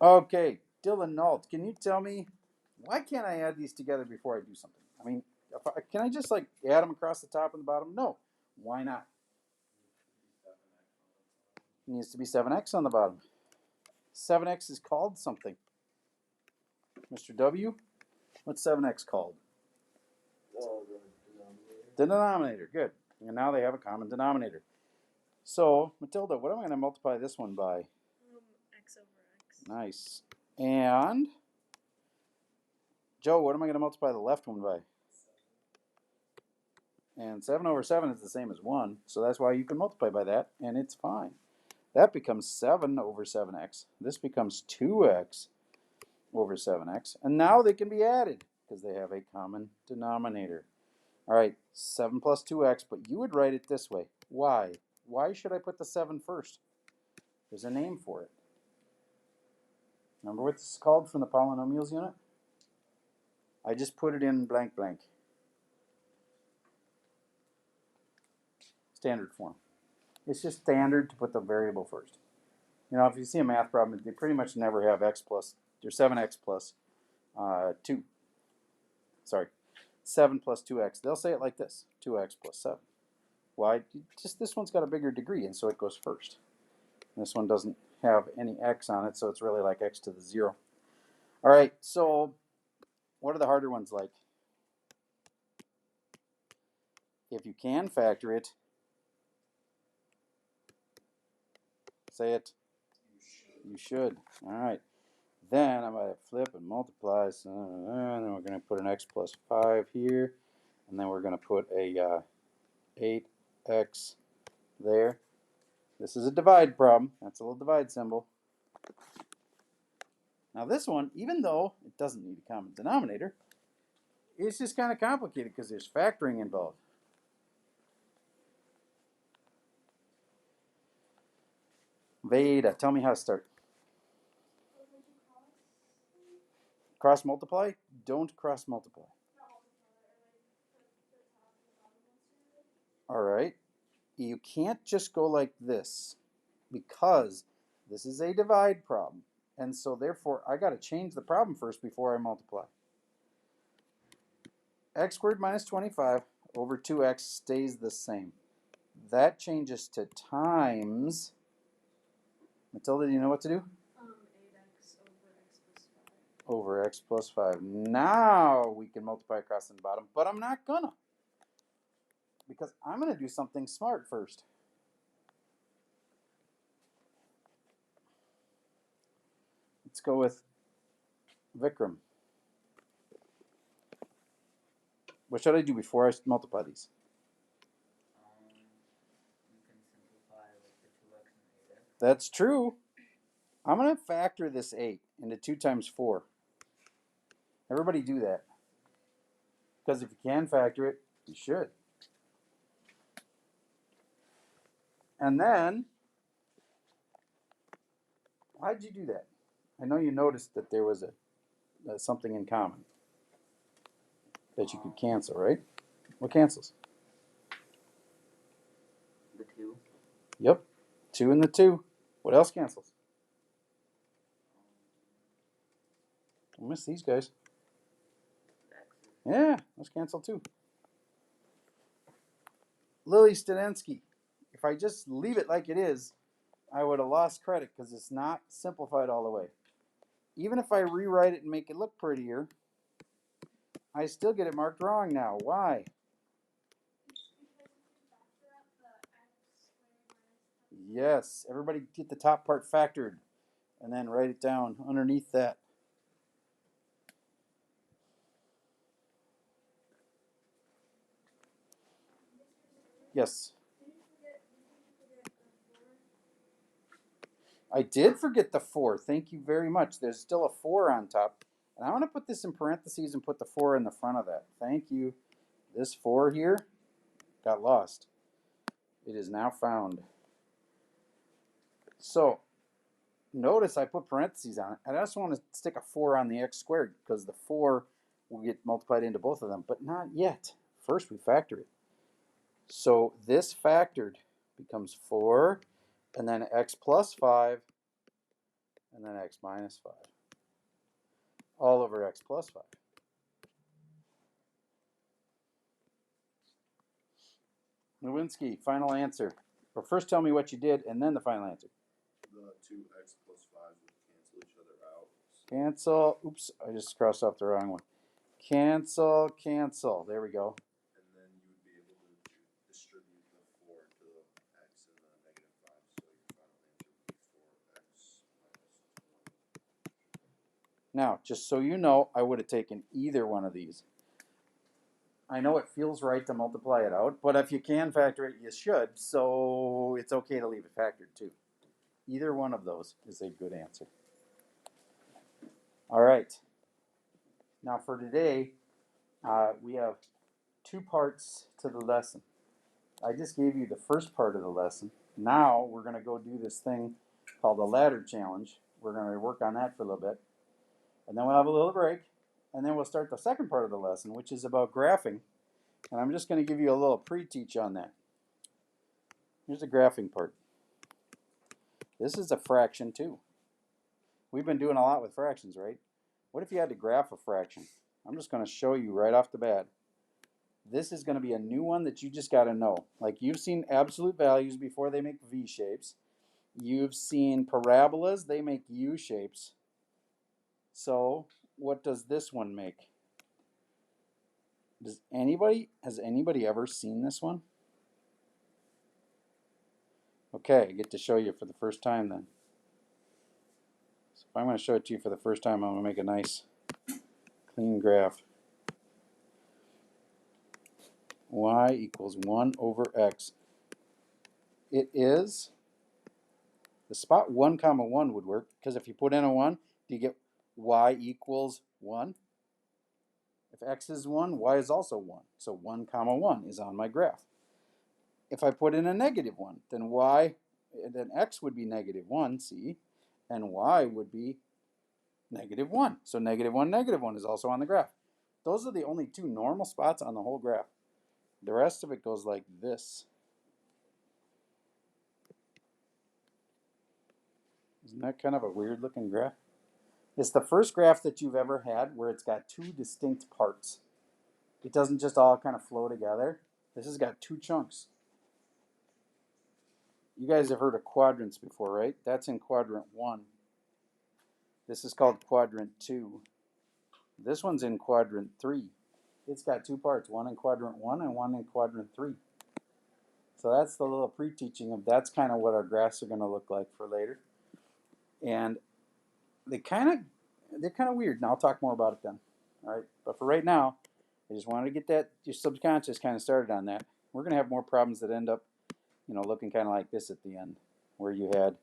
Okay, Dylan Nault, can you tell me why can't I add these together before I do something? I mean, can I just like add them across the top and the bottom? No. Why not? It needs to be 7x on the bottom. 7x is called something. Mr. W, what's 7x called? The denominator. Good. And now they have a common denominator. So, Matilda, what am I going to multiply this one by? X over x. Nice. And Joe, what am I going to multiply the left one by? And 7 over 7 is the same as 1, so that's why you can multiply by that, and it's fine. That becomes 7 over 7x. This becomes 2x over 7x. And now they can be added because they have a common denominator. All right, 7 plus 2x, but you would write it this way. Why? Why should I put the 7 first? There's a name for it. Remember what this is called from the polynomials unit? I just put it in blank blank. Standard form. It's just standard to put the variable first. You know, if you see a math problem, they pretty much never have x plus, or 7x plus 2. Sorry, 7 plus 2x. They'll say it like this, 2x plus 7. Why? Just this one's got a bigger degree, and so it goes first. And this one doesn't have any x on it, so it's really like x to the 0. All right, so what are the harder ones like? If you can factor it, say it. You should. All right. Then I'm going to flip and multiply. So, and then we're going to put an x plus 5 here. And then we're going to put a 8x there. This is a divide problem. That's a little divide symbol. Now this one, even though it doesn't need a common denominator, it's just kind of complicated because there's factoring involved. Veda, tell me how to start. Cross multiply? Don't cross multiply. All right. You can't just go like this because this is a divide problem. And so therefore, I got to change the problem first before I multiply. X squared minus 25 over 2x stays the same. That changes to times. Matilda, do you know what to do? 8x Over x plus 5. Now we can multiply across the bottom, but I'm not gonna. Because I'm gonna do something smart first. Let's go with Vikram. What should I do before I multiply these? You can simplify with the 2x and 8x. That's true. I'm going to factor this 8 into 2 times 4. Everybody do that. Because if you can factor it, you should. And then, why'd you do that? I know you noticed that there was something in common that you could cancel, right? What cancels? The 2. Yep, 2 and the 2. What else cancels? I miss these guys. Yeah, let's cancel 2. Lily Studensky. If I just leave it like it is, I would have lost credit because it's not simplified all the way. Even if I rewrite it and make it look prettier, I still get it marked wrong now. Why? Yes, everybody get the top part factored and then write it down underneath that. Yes. I did forget the 4. Thank you very much. There's still a 4 on top. And I want to put this in parentheses and put the 4 in the front of that. Thank you. This 4 here got lost. It is now found. So notice I put parentheses on it. And I just want to stick a 4 on the x squared because the 4 will get multiplied into both of them. But not yet. First we factor it. So this factored becomes 4, and then x plus 5, and then x minus 5, all over x plus 5. Nowinski, final answer. But first tell me what you did and then the final answer. The 2x plus 5 would cancel each other out. Cancel. Oops, I just crossed off the wrong one. Cancel, cancel. There we go. And then you would be able to distribute the 4 to the x and the negative 5. So your final answer would be 4x minus 20. Now, just so you know, I would have taken either one of these. I know it feels right to multiply it out, but if you can factor it, you should. So it's okay to leave it factored too. Either one of those is a good answer. All right. Now for today, we have 2 parts to the lesson. I just gave you the first part of the lesson. Now we're going to go do this thing called the ladder challenge. We're going to work on that for a little bit. And then we'll have a little break. And then we'll start the second part of the lesson, which is about graphing. And I'm just going to give you a little pre-teach on that. Here's the graphing part. This is a fraction too. We've been doing a lot with fractions, right? What if you had to graph a fraction? I'm just going to show you right off the bat. This is going to be a new one that you just got to know. Like you've seen absolute values before they make V shapes. You've seen parabolas, they make U shapes. So what does this one make? Has anybody ever seen this one? Okay, I get to show you for the first time then. So if I'm going to show it to you for the first time, I'm going to make a nice clean graph. Y equals 1 over x. It is, the spot 1 comma 1 would work, because if you put in a 1, do you get y equals 1? If x is 1, y is also 1. So 1 comma 1 is on my graph. If I put in a negative 1, then x would be negative 1, see, and y would be negative 1. So negative 1 is also on the graph. Those are the only 2 normal spots on the whole graph. The rest of it goes like this. Isn't that kind of a weird looking graph? It's the first graph that you've ever had where it's got 2 distinct parts. It doesn't just all kind of flow together. This has got 2 chunks. You guys have heard of quadrants before, right? That's in quadrant 1. This is called quadrant 2. This one's in quadrant 3. It's got 2 parts, one in quadrant 1 and one in quadrant 3. So that's the little pre-teaching of that's kind of what our graphs are going to look like for later. And they're kind of weird, and I'll talk more about it then. All right, but for right now, I just wanted to get that your subconscious kind of started on that. We're going to have more problems that end up, looking kind of like this at the end, where you had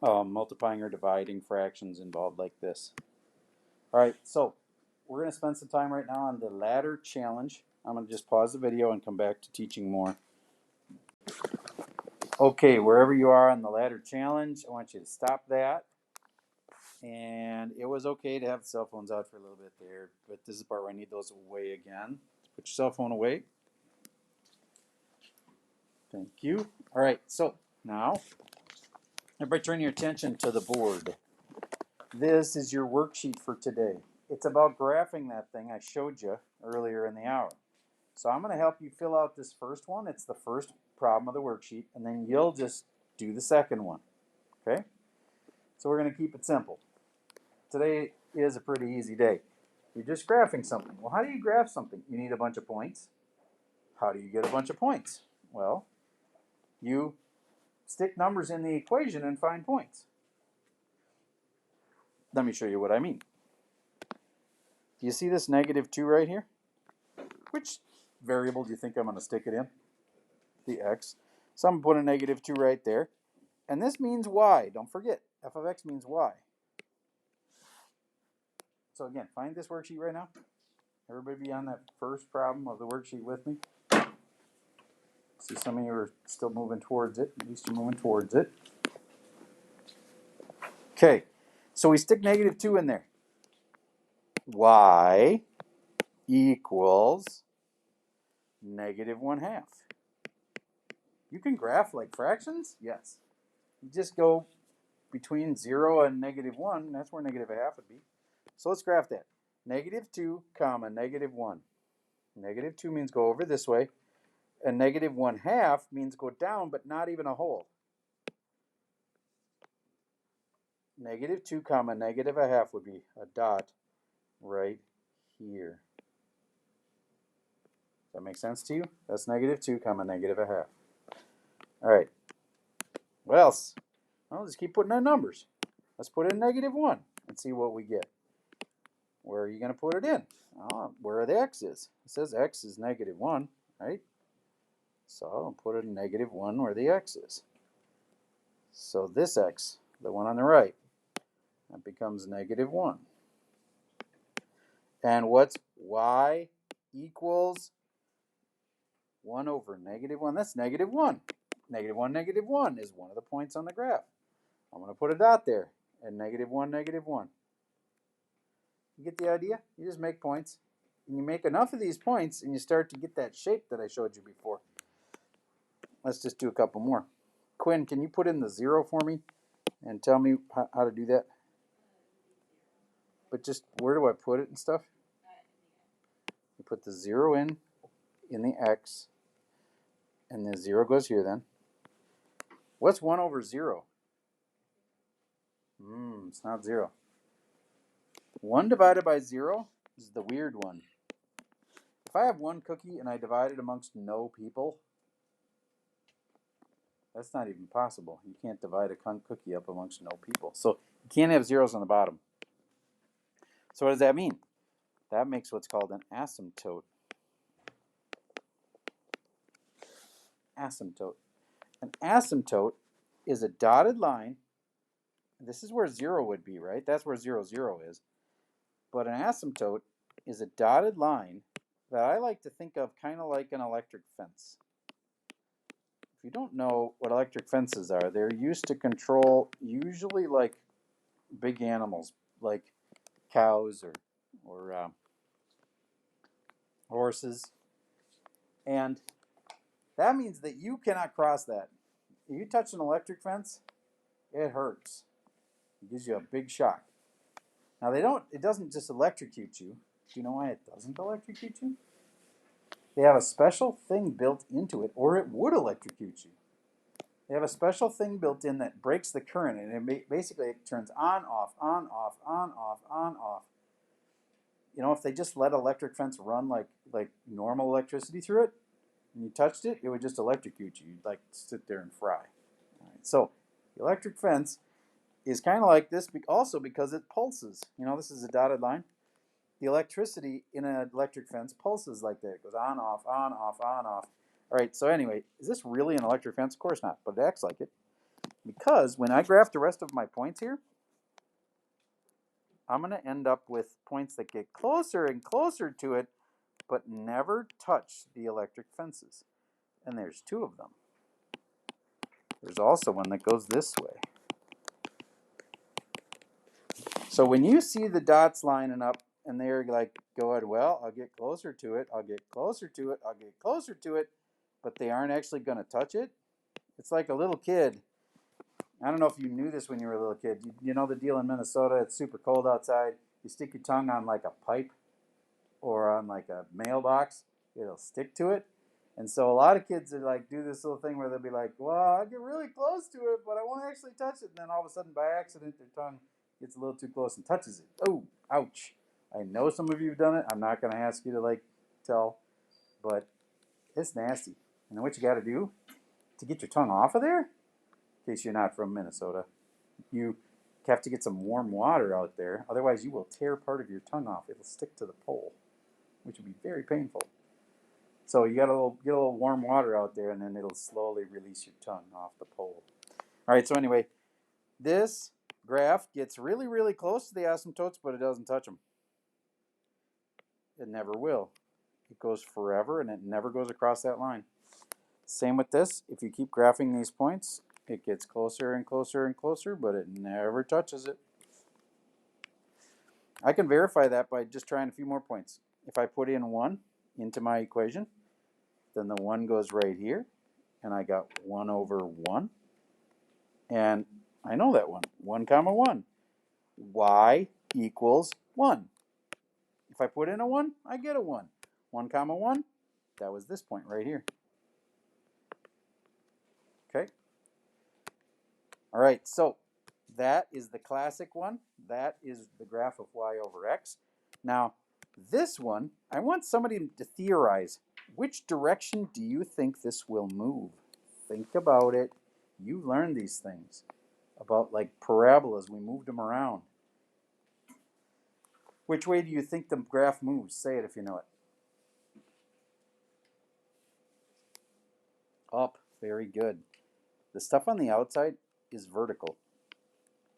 multiplying or dividing fractions involved like this. All right, so we're going to spend some time right now on the ladder challenge. I'm going to just pause the video and come back to teaching more. Okay, wherever you are on the ladder challenge, I want you to stop that. And it was okay to have the cell phones out for a little bit there, but this is the part where I need those away again. Put your cell phone away. Thank you. All right, so now, everybody turn your attention to the board. This is your worksheet for today. It's about graphing that thing I showed you earlier in the hour. So I'm going to help you fill out this first one. It's the first problem of the worksheet, and then you'll just do the second one. Okay? So we're going to keep it simple. Today is a pretty easy day. You're just graphing something. Well, how do you graph something? You need a bunch of points. How do you get a bunch of points? Well, you stick numbers in the equation and find points. Let me show you what I mean. Do you see this -2 right here? Which variable do you think I'm going to stick it in? The x. So I'm going to put a -2 right there. And this means y. Don't forget, f of x means y. So again, find this worksheet right now. Everybody be on that first problem of the worksheet with me. See, some of you are still moving towards it. At least you're moving towards it. Okay, so we stick -2 in there. Y equals -1/2. You can graph like fractions? Yes. You just go between 0 and -1, that's where -1/2 would be. So let's graph that. -2, comma, -1. -2 means go over this way, and -1/2 means go down, but not even a whole. -2, comma, -1/2 would be a dot right here. Does that make sense to you? That's -2, comma, -1/2. All right. What else? Well, let's keep putting in numbers. Let's put in -1 and see what we get. Where are you going to put it in? Oh, where the x is. It says x is -1, right? So I'll put it in -1 where the x is. So this x, the one on the right, that becomes -1. And what's y equals 1 over -1? That's -1. -1, -1 is one of the points on the graph. I'm going to put a dot there at -1, -1. You get the idea? You just make points. And you make enough of these points and you start to get that shape that I showed you before. Let's just do a couple more. Quinn, can you put in the 0 for me and tell me how to do that? But just where do I put it and stuff? You put the 0 in the x, and the 0 goes here then. What's 1 over 0? It's not 0. 1 divided by 0 is the weird one. If I have one cookie and I divide it amongst no people, that's not even possible. You can't divide a cookie up amongst no people. So you can't have zeros on the bottom. So what does that mean? That makes what's called an asymptote. Asymptote. An asymptote is a dotted line. This is where 0 would be, right? That's where 0, 0 is. But an asymptote is a dotted line that I like to think of kind of like an electric fence. If you don't know what electric fences are, they're used to control usually like big animals, like cows or horses. And that means that you cannot cross that. If you touch an electric fence, it hurts. It gives you a big shock. Now it doesn't just electrocute you. Do you know why it doesn't electrocute you? They have a special thing built into it, or it would electrocute you. They have a special thing built in that breaks the current, and basically it turns on, off, on, off, on, off, on, off. You know, if they just let electric fence run like normal electricity through it, and you touched it, it would just electrocute you. You'd like sit there and fry. All right, so the electric fence is kind of like this also because it pulses. You know, this is a dotted line. The electricity in an electric fence pulses like that. It goes on, off, on, off, on, off. All right, so anyway, is this really an electric fence? Of course not, but it acts like it. Because when I graph the rest of my points here, I'm going to end up with points that get closer and closer to it, but never touch the electric fences. And there's 2 of them. There's also one that goes this way. So when you see the dots lining up and they're like going, well, I'll get closer to it, I'll get closer to it, I'll get closer to it, but they aren't actually going to touch it. It's like a little kid. I don't know if you knew this when you were a little kid. You know the deal in Minnesota, it's super cold outside. You stick your tongue on like a pipe or on like a mailbox, it'll stick to it. And so a lot of kids are like do this little thing where they'll be like, well, I get really close to it, but I won't actually touch it. And then all of a sudden, by accident, their tongue gets a little too close and touches it. Oh, ouch. I know some of you have done it. I'm not going to ask you to like tell, but it's nasty. And then what you got to do to get your tongue off of there, in case you're not from Minnesota, you have to get some warm water out there. Otherwise, you will tear part of your tongue off. It'll stick to the pole, which will be very painful. So you got to get a little warm water out there, and then it'll slowly release your tongue off the pole. All right, so anyway, this graph gets really, really close to the asymptotes, but it doesn't touch them. It never will. It goes forever, and it never goes across that line. Same with this. If you keep graphing these points, it gets closer and closer and closer, but it never touches it. I can verify that by just trying a few more points. If I put in 1 into my equation, then the 1 goes right here, and I got 1 over 1. And I know that one. 1 comma 1. Y equals 1. If I put in a 1, I get a 1. 1 comma 1, that was this point right here. Okay? All right, so that is the classic one. That is the graph of y over x. Now, this one, I want somebody to theorize. Which direction do you think this will move? Think about it. You learned these things about like parabolas. We moved them around. Which way do you think the graph moves? Say it if you know it. Up. Very good. The stuff on the outside is vertical.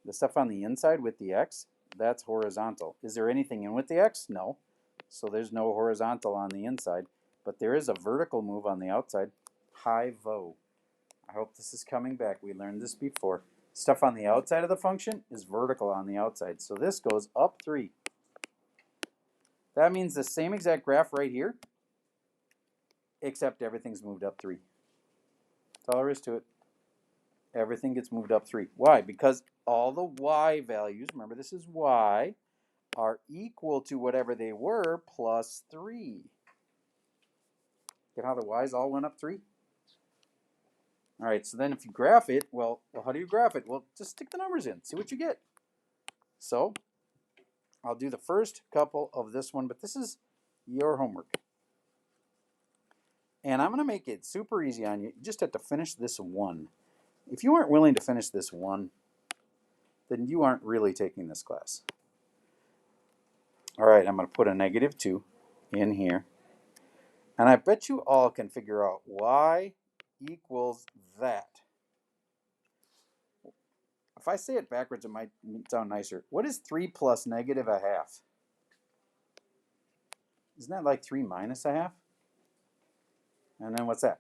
The stuff on the inside with the x, that's horizontal. Is there anything in with the x? No. So there's no horizontal on the inside. But there is a vertical move on the outside. High-vo. I hope this is coming back. We learned this before. Stuff on the outside of the function is vertical on the outside. So this goes up 3. That means the same exact graph right here, except everything's moved up 3. That's all there is to it. Everything gets moved up 3. Why? Because all the y values, remember this is y, are equal to whatever they were plus 3. Get how the y's all went up 3? All right, so then if you graph it, well, how do you graph it? Well, just stick the numbers in, see what you get. So I'll do the first couple of this one, but this is your homework. And I'm going to make it super easy on you. You just have to finish this one. If you aren't willing to finish this one, then you aren't really taking this class. All right, I'm going to put a -2 in here. And I bet you all can figure out y equals that. If I say it backwards, it might sound nicer. What is 3 plus -1/2? Isn't that like 3 minus 1/2? And then what's that?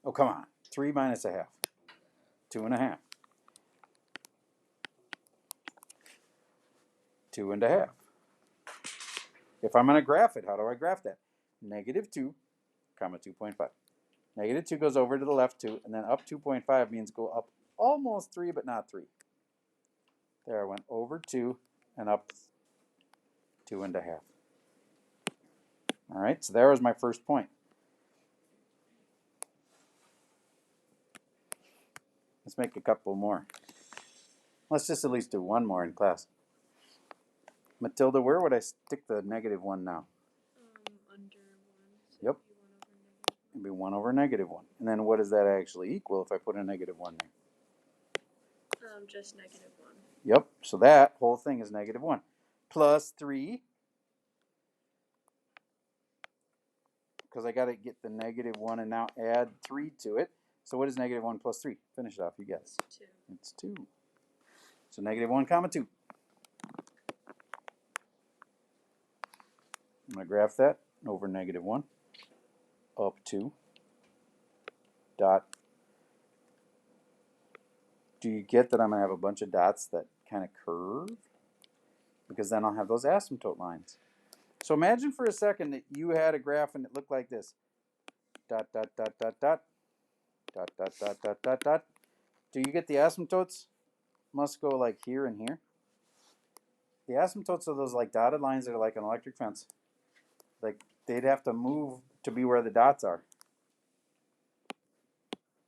Oh, come on. 3 minus 1/2. 2.5. 2.5. If I'm going to graph it, how do I graph that? -2, comma 2.5. -2 goes over to the left 2, and then up 2.5 means go up almost 3, but not 3. There, I went over 2 and up 2.5. All right, so there was my first point. Let's make a couple more. Let's just at least do one more in class. Matilda, where would I stick the -1 now? Under 1. So Yep. It'd be 1 over -1. And then what does that actually equal if I put a -1 there? Just -1. Yep, so that whole thing is -1. Plus 3, because I got to get the -1 and now add 3 to it. So what is -1 plus 3? Finish it off, you guess. 2. It's 2. So -1 comma 2. I'm going to graph that over -1, up 2, dot. Do you get that I'm going to have a bunch of dots that kind of curve? Because then I'll have those asymptote lines. So imagine for a second that you had a graph and it looked like this. Dot, dot, dot, dot, dot. Dot, dot, dot, dot, dot, dot. Do you get the asymptotes? Must go like here and here. The asymptotes are those like dotted lines that are like an electric fence. Like they'd have to move to be where the dots are.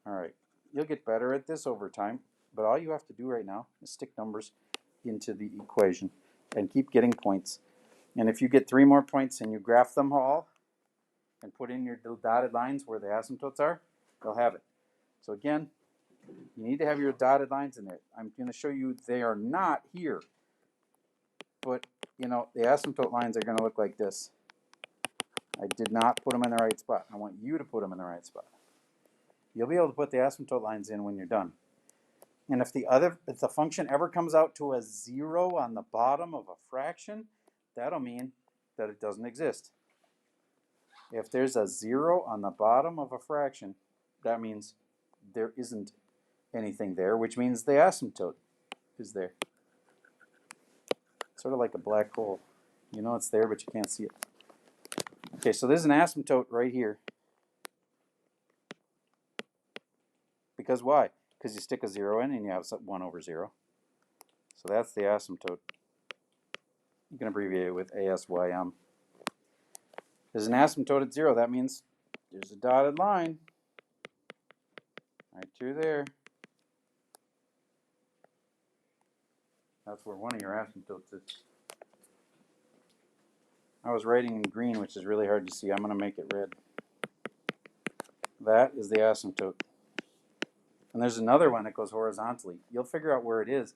All right, you'll get better at this over time, but all you have to do right now is stick numbers into the equation and keep getting points. And if you get 3 more points and you graph them all and put in your dotted lines where the asymptotes are, you'll have it. So again, you need to have your dotted lines in there. I'm going to show you they are not here. But, you know, the asymptote lines are going to look like this. I did not put them in the right spot. I want you to put them in the right spot. You'll be able to put the asymptote lines in when you're done. And if the function ever comes out to a 0 on the bottom of a fraction, that'll mean that it doesn't exist. If there's a 0 on the bottom of a fraction, that means there isn't anything there, which means the asymptote is there. Sort of like a black hole. You know it's there, but you can't see it. Okay, so there's an asymptote right here. Because why? Because you stick a 0 in and you have 1 over 0. So that's the asymptote. You can abbreviate it with ASYM. There's an asymptote at 0. That means there's a dotted line right through there. That's where one of your asymptotes is. I was writing in green, which is really hard to see. I'm going to make it red. That is the asymptote. And there's another one that goes horizontally. You'll figure out where it is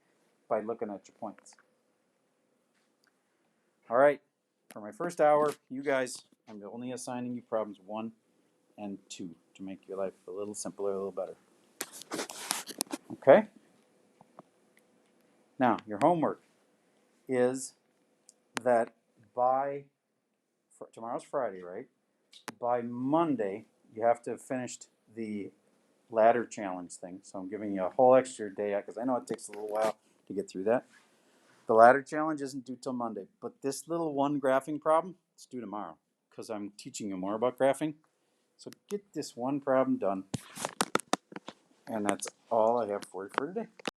by looking at your points. All right, for my first hour, you guys, I'm only assigning you problems 1 and 2 to make your life a little simpler, a little better. Okay? Now, your homework is that tomorrow's Friday, right? By Monday, you have to have finished the ladder challenge thing. So I'm giving you a whole extra day because I know it takes a little while to get through that. The ladder challenge isn't due till Monday, but this little one graphing problem, it's due tomorrow because I'm teaching you more about graphing. So get this one problem done. And that's all I have for you for today.